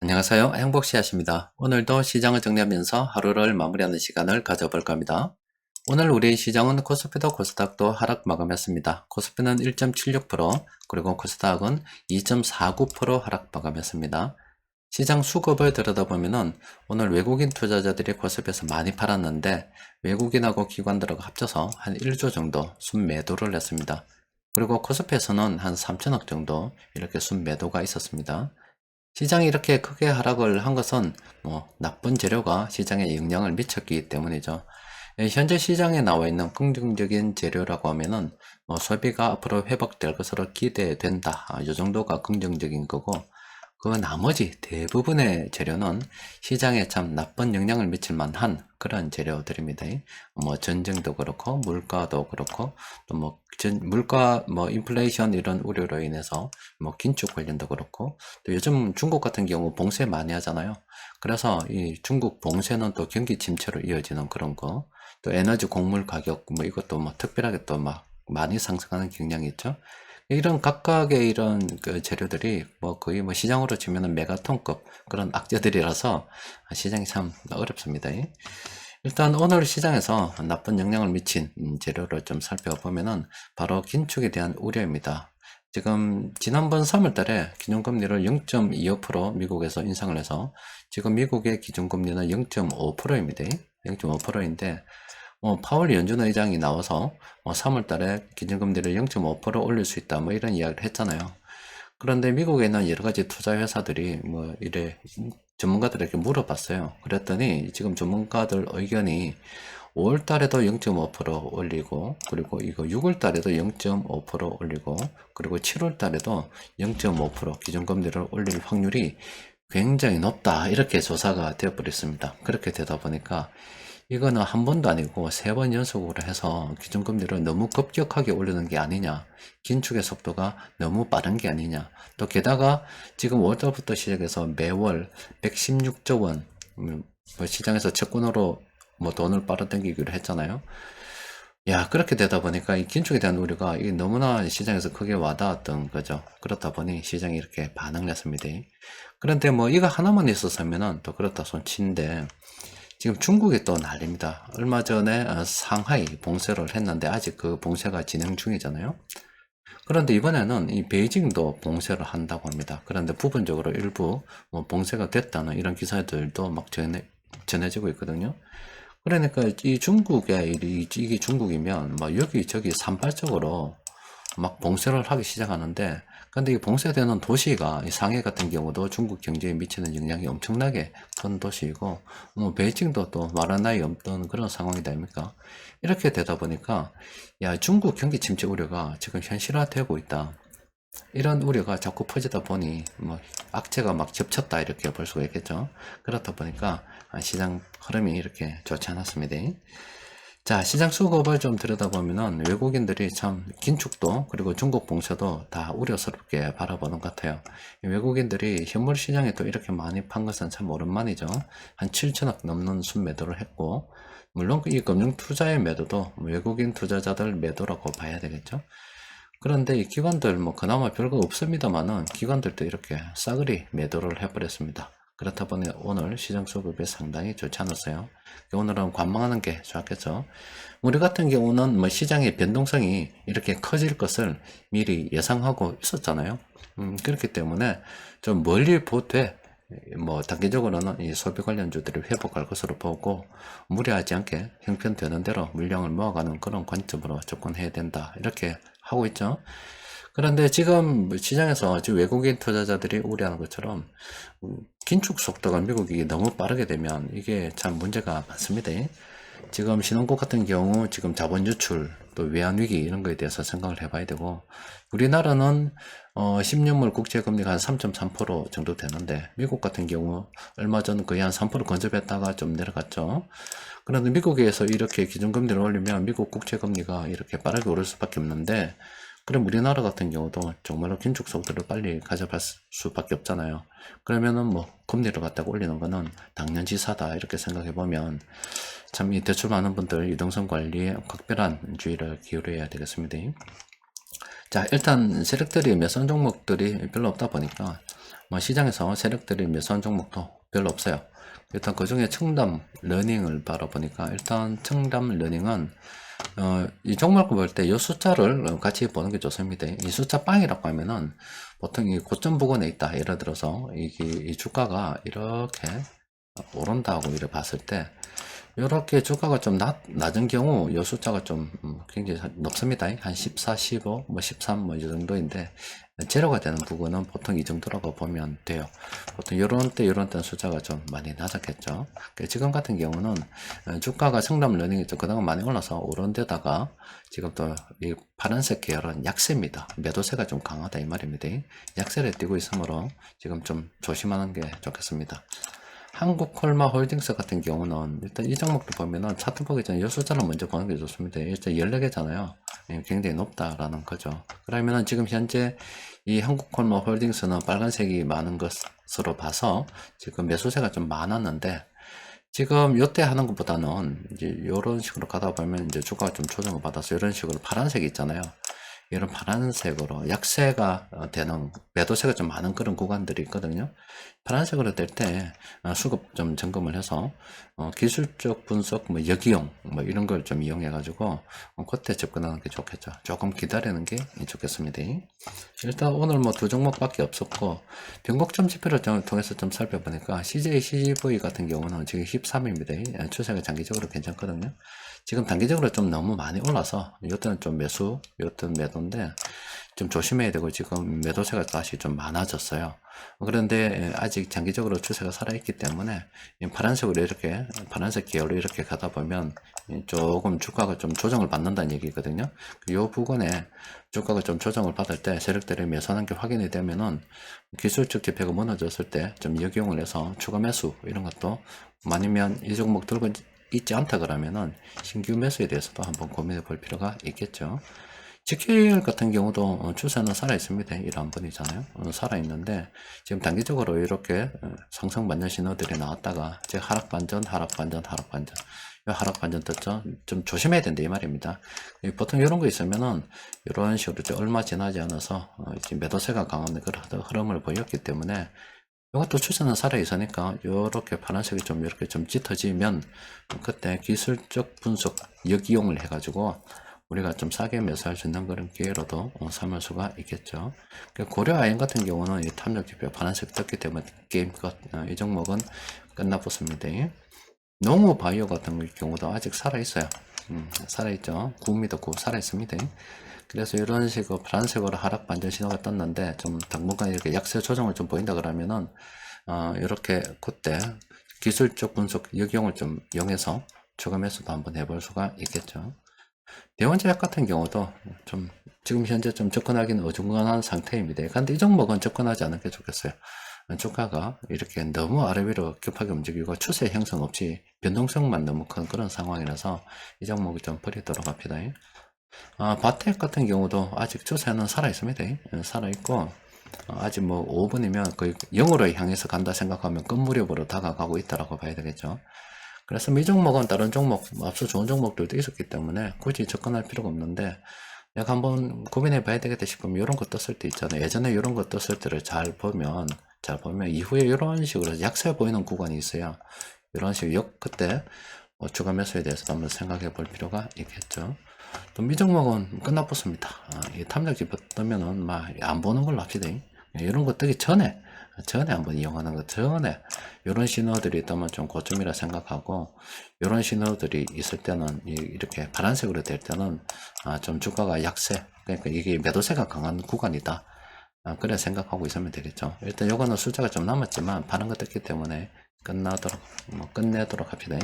안녕하세요. 행복씨앗입니다. 오늘도 시장을 정리하면서 하루를 마무리하는 시간을 가져볼까 합니다. 오늘 우리 시장은 코스피도 코스닥도 하락 마감했습니다. 코스피는 1.76%, 그리고 코스닥은 2.49% 하락 마감했습니다. 시장 수급을 들여다보면은 오늘 외국인 투자자들이 코스피에서 많이 팔았는데 외국인하고 기관들하고 합쳐서 한 1조 정도 순매도를 했습니다. 그리고 코스피에서는 한 3천억 정도 이렇게 순매도가 있었습니다. 시장이 이렇게 크게 하락을 한 것은 나쁜 재료가 시장에 영향을 미쳤기 때문이죠. 현재 시장에 나와 있는 긍정적인 재료라고 하면은 소비가 앞으로 회복될 것으로 기대된다. 이 정도가 긍정적인 거고, 그 나머지 대부분의 재료는 시장에 참 나쁜 영향을 미칠 만한 그런 재료들입니다. 전쟁도 그렇고 물가도 그렇고 또 물가 인플레이션 이런 우려로 인해서 긴축 관련도 그렇고, 또 요즘 중국 같은 경우 봉쇄 많이 하잖아요. 그래서 이 중국 봉쇄는 또 경기 침체로 이어지는 그런 거, 또 에너지 곡물 가격 이것도 특별하게 또 많이 상승하는 경향이 있죠. 이런 각각의 이런 그 재료들이 거의 시장으로 치면은 메가톤급 그런 악재들이라서 시장이 참 어렵습니다. 일단 오늘 시장에서 나쁜 영향을 미친 재료를 좀 살펴보면은 바로 긴축에 대한 우려입니다. 지금 지난번 3월 달에 기준금리를 0.25% 미국에서 인상을 해서 지금 미국의 기준금리는 0.5%입니다. 0.5%인데 파월 연준 의장이 나와서 3월 달에 기준금리를 0.5% 올릴 수 있다 이런 이야기를 했잖아요. 그런데 미국에 있는 여러 가지 투자 회사들이 전문가들에게 물어봤어요. 그랬더니 지금 전문가들 의견이 5월 달에도 0.5% 올리고, 그리고 이거 6월 달에도 0.5% 올리고, 그리고 7월 달에도 0.5% 기준금리를 올릴 확률이 굉장히 높다, 이렇게 조사가 되어버렸습니다. 그렇게 되다 보니까 이거는 한 번도 아니고 3번 연속으로 해서 기준금리를 너무 급격하게 올리는 게 아니냐, 긴축의 속도가 너무 빠른 게 아니냐, 또 게다가 지금 5월달부터 시작해서 매월 116조 원 시장에서 채권으로 돈을 빨아당기기로 했잖아요. 야, 그렇게 되다 보니까 이 긴축에 대한 우려가 이게 너무나 시장에서 크게 와닿았던 거죠. 그렇다 보니 시장이 이렇게 반응을 했습니다. 그런데 이거 하나만 있었으면은 또 그렇다 손치인데, 지금 중국이 또 난립니다. 얼마 전에 상하이 봉쇄를 했는데 아직 그 봉쇄가 진행 중이잖아요. 그런데 이번에는 이 베이징도 봉쇄를 한다고 합니다. 그런데 부분적으로 일부 봉쇄가 됐다는 이런 기사들도 전해지고 있거든요. 그러니까 이 중국의 이게 중국이면 여기저기 산발적으로 봉쇄를 하기 시작하는데, 근데 이 봉쇄되는 도시가 이 상해 같은 경우도 중국 경제에 미치는 영향이 엄청나게 큰 도시이고, 베이징도 또 말할 나위 없던 그런 상황이다 아닙니까? 이렇게 되다 보니까 야, 중국 경기 침체 우려가 지금 현실화되고 있다, 이런 우려가 자꾸 퍼지다 보니 악재가 겹쳤다, 이렇게 볼 수가 있겠죠. 그렇다 보니까 시장 흐름이 이렇게 좋지 않았습니다. 자, 시장 수급을 좀 들여다보면은 외국인들이 참 긴축도 그리고 중국 봉쇄도 다 우려스럽게 바라보는 것 같아요. 외국인들이 현물 시장에 또 이렇게 많이 판 것은 참 오랜만이죠. 한 7천억 넘는 순매도를 했고, 물론 이 금융 투자의 매도도 외국인 투자자들 매도라고 봐야 되겠죠. 그런데 이 기관들 그나마 별거 없습니다만은 기관들도 이렇게 싸그리 매도를 해버렸습니다. 그렇다 보니 오늘 시장 수급이 상당히 좋지 않았어요. 오늘은 관망하는 게 좋았겠죠. 우리 같은 경우는 시장의 변동성이 이렇게 커질 것을 미리 예상하고 있었잖아요. 그렇기 때문에 좀 멀리 보되 단기적으로는 이 소비 관련주들이 회복할 것으로 보고, 무리하지 않게 형편되는 대로 물량을 모아가는 그런 관점으로 접근해야 된다, 이렇게 하고 있죠. 그런데 지금 시장에서 지금 외국인 투자자들이 우려하는 것처럼 긴축 속도가 미국이 너무 빠르게 되면 이게 참 문제가 많습니다. 지금 신흥국 같은 경우 지금 자본 유출 또 외환 위기 이런 거에 대해서 생각을 해봐야 되고, 우리나라는 10년물 국채금리가 한 3.3% 정도 되는데 미국 같은 경우 얼마 전 거의 한 3% 근접했다가 좀 내려갔죠. 그런데 미국에서 이렇게 기준금리를 올리면 미국 국채금리가 이렇게 빠르게 오를 수밖에 없는데, 그럼 우리나라 같은 경우도 정말로 긴축 속도를 빨리 가져갈 수밖에 없잖아요. 그러면은 금리를 갖다가 올리는 거는 당연지사다, 이렇게 생각해 보면 참 이 대출 많은 분들 유동성 관리에 각별한 주의를 기울여야 되겠습니다. 자, 일단 세력들이 매선 종목들이 별로 없다 보니까 뭐 시장에서 세력들이 매수한 종목도 별로 없어요. 일단 그 중에 청담 러닝을 바라보니까 일단 청담 러닝은 이 종목을 볼 때 이 숫자를 같이 보는 게 좋습니다. 이 숫자 빵이라고 하면은 보통 이 고점 부근에 있다. 예를 들어서 이 주가가 이렇게 오른다고 이렇게 봤을 때 이렇게 주가가 좀 낮은 경우 이 숫자가 좀 굉장히 높습니다. 한 14, 15, 뭐 13, 뭐 이 정도인데 제로가 되는 부분은 보통 이 정도라고 보면 돼요. 보통 이런 때는 숫자가 좀 많이 낮았겠죠. 지금 같은 경우는 주가가 성남 러닝이 좀 그동안 많이 올라서 오른 데다가 지금 또 이 파란색 계열은 약세입니다. 매도세가 좀 강하다 이 말입니다. 약세를 띄고 있으므로 지금 좀 조심하는 게 좋겠습니다. 한국콜마 홀딩스 같은 경우는 일단 이 종목도 보면은 차트 보기 전에 이 숫자를 먼저 보는 게 좋습니다. 일단 14개잖아요. 굉장히 높다라는 거죠. 그러면은 지금 현재 이 한국콜마 홀딩스는 빨간색이 많은 것으로 봐서 지금 매수세가 좀 많았는데 지금 요때 하는 것보다는 이제 이런 식으로 가다 보면 이제 주가가 좀 조정을 받아서 이런 식으로 파란색이 있잖아요. 이런 파란색으로 약세가 되는 매도세가 좀 많은 그런 구간들이 있거든요. 파란색으로 될 때 수급 좀 점검을 해서 기술적 분석, 뭐 여기용 뭐 이런 걸 좀 이용해 가지고 그때 접근하는 게 좋겠죠. 조금 기다리는 게 좋겠습니다. 일단 오늘 뭐 두 종목밖에 없었고 변곡점 지표를 통해서 좀 살펴보니까 CJ, CGV 같은 경우는 지금 13입니다. 추세가 장기적으로 괜찮거든요. 지금 단기적으로 좀 너무 많이 올라서 이때는 좀 매수, 이때는 매도인데 좀 조심해야 되고 지금 매도세가 다시 좀 많아졌어요. 그런데 아직 장기적으로 추세가 살아있기 때문에 파란색으로 이렇게 파란색 계열로 이렇게 가다 보면 조금 주가가 좀 조정을 받는다는 얘기거든요. 이 부분에 주가가 좀 조정을 받을 때 세력들이 매수하는 게 확인이 되면은 기술적 지표가 무너졌을 때 좀 역용을 해서 추가 매수 이런 것도 아니면 이 종목 들고 있지 않다 그러면은 신규 매수에 대해서도 한번 고민해 볼 필요가 있겠죠. GKR 같은 경우도 추세는 살아있습니다. 1한 번이잖아요. 살아있는데 지금 단기적으로 이렇게 상승 반전 신호들이 나왔다가 이제 하락 반전 하락 반전 떴죠. 좀 조심해야 된다 이 말입니다. 보통 이런 거 있으면은 이런 식으로 얼마 지나지 않아서 이제 매도세가 강한 그런 흐름을 보였기 때문에 이것도 추세는 살아있으니까 이렇게 파란색이 좀 이렇게 좀 짙어지면 그때 기술적 분석 역이용을 해가지고 우리가 좀 싸게 매수할 수 있는 그런 기회로도 삼을 수가 있겠죠. 고려 아연 같은 경우는 이 탐욕 지표 파란색 떴기 때문에 게임 이 종목은 끝나붙습니다. 농우 바이오 같은 경우도 아직 살아있어요. 살아있죠. 구입니다. 구 살아있습니다. 그래서 이런 식으로 파란색으로 하락 반전 신호가 떴는데 좀 당분간 이렇게 약세 조정을 좀 보인다 그러면은 이렇게 그때 기술적 분석 역용을 좀 이용해서 추가 매수도 한번 해볼 수가 있겠죠. 대원제약 같은 경우도 좀 지금 현재 좀 접근하기는 어중간한 상태입니다. 근데 이 종목은 접근하지 않는 게 좋겠어요. 주가가 이렇게 너무 아래 위로 급하게 움직이고 추세 형성 없이 변동성만 너무 큰 그런 상황이라서 이 종목을 좀 버리도록 합니다. 바텍 같은 경우도 아직 추세는 살아있습니다. 살아있고 아직 뭐 5분이면 거의 0으로 향해서 간다 생각하면 끝무렵으로 다가가고 있다라고 봐야 되겠죠. 그래서 이 종목은 다른 종목, 앞서 좋은 종목들도 있었기 때문에 굳이 접근할 필요가 없는데 내가 한번 고민해 봐야 되겠다 싶으면 이런 거 떴을 때 있잖아요. 예전에 이런 거 떴을 때를 잘 보면 이후에 이런 식으로 약세 보이는 구간이 있어요. 이런 식으로 그때 추가 매수에 대해서 한번 생각해 볼 필요가 있겠죠. 또 미종목은 끝나붙습니다. 이 탐정지 뜨면은 막 안 보는 걸로 합시다. 이런 거 뜨기 전에 한번 이용하는 것 전에 이런 신호들이 있다면 좀 고점이라 생각하고 이런 신호들이 있을 때는 이렇게 파란색으로 될 때는 좀 주가가 약세 그러니까 이게 매도세가 강한 구간이다. 그래 생각하고 있으면 되겠죠. 일단 요거는 숫자가 좀 남았지만 파는 거 떴기 때문에 끝내도록 합시다.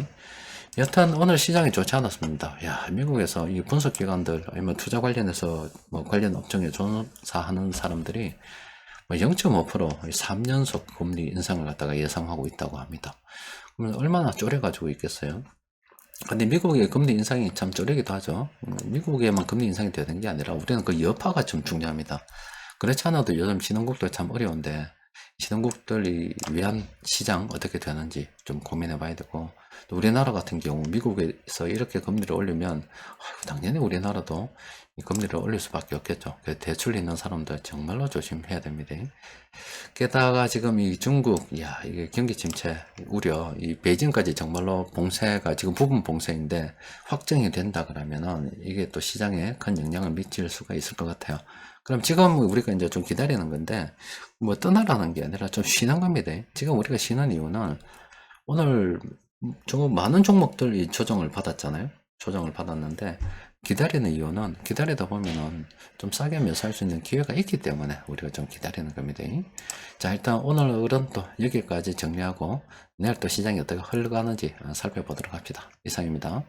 여튼 오늘 시장이 좋지 않았습니다. 야, 미국에서 이 분석기관들 아니면 투자 관련해서 관련 업종에 조사하는 사람들이 0.5% 3연속 금리 인상을 갖다가 예상하고 있다고 합니다. 그러면 얼마나 쪼려가지고 있겠어요? 근데 미국의 금리 인상이 참 쪼리기도 하죠. 미국에만 금리 인상이 되는 게 아니라 우리는 그 여파가 좀 중요합니다. 그렇지 않아도 요즘 신흥국도 참 어려운데 신흥국들이 위한 시장 어떻게 되는지 좀 고민해 봐야 되고, 또 우리나라 같은 경우 미국에서 이렇게 금리를 올리면 아이고, 당연히 우리나라도 이 금리를 올릴 수밖에 없겠죠. 대출 있는 사람들 정말로 조심해야 됩니다. 게다가 지금 이 중국, 야, 이게 경기 침체 우려, 이 베이징까지 정말로 봉쇄가 지금 부분 봉쇄인데 확정이 된다 그러면은 이게 또 시장에 큰 영향을 미칠 수가 있을 것 같아요. 그럼 지금 우리가 이제 좀 기다리는 건데, 뭐 떠나라는 게 아니라 좀 쉬는 겁니다. 지금 우리가 쉬는 이유는 오늘 좀 많은 종목들이 조정을 받았잖아요. 조정을 받았는데 기다리는 이유는 기다리다 보면은 좀 싸게 매수할 수 있는 기회가 있기 때문에 우리가 좀 기다리는 겁니다. 자, 일단 오늘은 또 여기까지 정리하고 내일 또 시장이 어떻게 흘러가는지 살펴보도록 합시다. 이상입니다.